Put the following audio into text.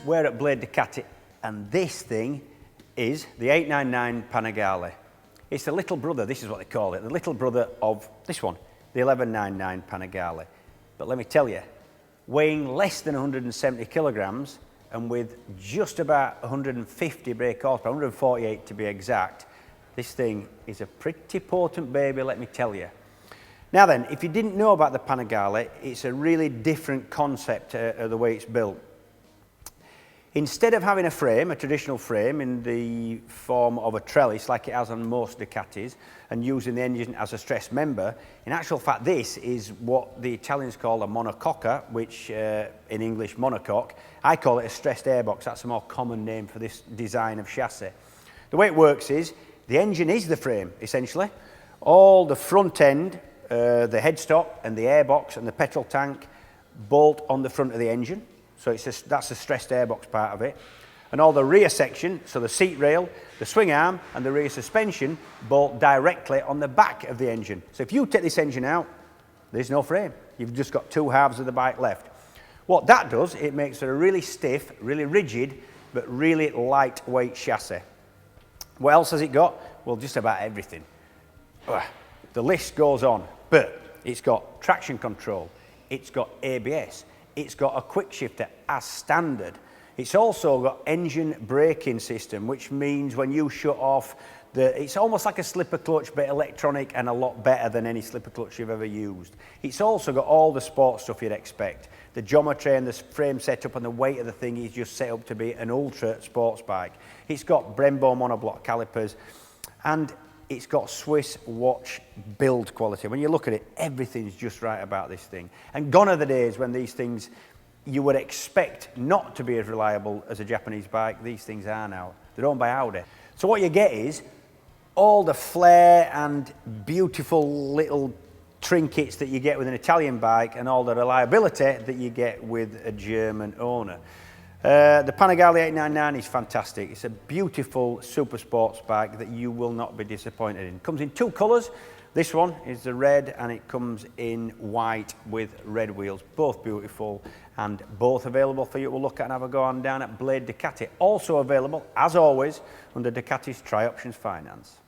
we're at Blade Ducati, and this thing is the 899 Panigale. It's the little brother, this is what they call it, the little brother of this one, the 1199 Panigale. But let me tell you, weighing less than 170 kilograms and with just about 150 brake horsepower, 148 to be exact, this thing is a pretty potent baby, let me tell you. Now then, if you didn't know about the Panigale, it's a really different concept of the way it's built. Instead of having a frame, a traditional frame in the form of a trellis like it has on most Ducatis and using the engine as a stress member, in actual fact this is what the Italians call a monocoque, which in English monocoque. I call it a stressed airbox, that's a more common name for this design of chassis. The way it works is, the engine is the frame essentially. All the front end, the headstock and the airbox and the petrol tank bolt on the front of the engine. So that's the stressed airbox part of it. And all the rear section, so the seat rail, the swing arm and the rear suspension bolt directly on the back of the engine. So if you take this engine out, there's no frame. You've just got two halves of the bike left. What that does, it makes it a really stiff, really rigid, but really lightweight chassis. What else has it got? Well, just about everything. The list goes on, but it's got traction control, it's got ABS, it's got a quick shifter as standard. It's also got engine braking system, which means when you shut off, it's almost like a slipper clutch, but electronic and a lot better than any slipper clutch you've ever used. It's also got all the sport stuff you'd expect. The geometry and the frame setup and the weight of the thing is just set up to be an ultra sports bike. It's got Brembo monoblock calipers and it's got Swiss watch build quality. When you look at it, everything's just right about this thing. And gone are the days when these things you would expect not to be as reliable as a Japanese bike. These things are now. They're owned by Audi. So what you get is all the flair and beautiful little trinkets that you get with an Italian bike and all the reliability that you get with a German owner. The Panigale 899 is fantastic. It's a beautiful super sports bike that you will not be disappointed in. It comes in two colours. This one is the red and it comes in white with red wheels. Both beautiful and both available for you to look at and have a go on down at Blade Ducati. Also available, as always, under Ducati's Tri Options Finance.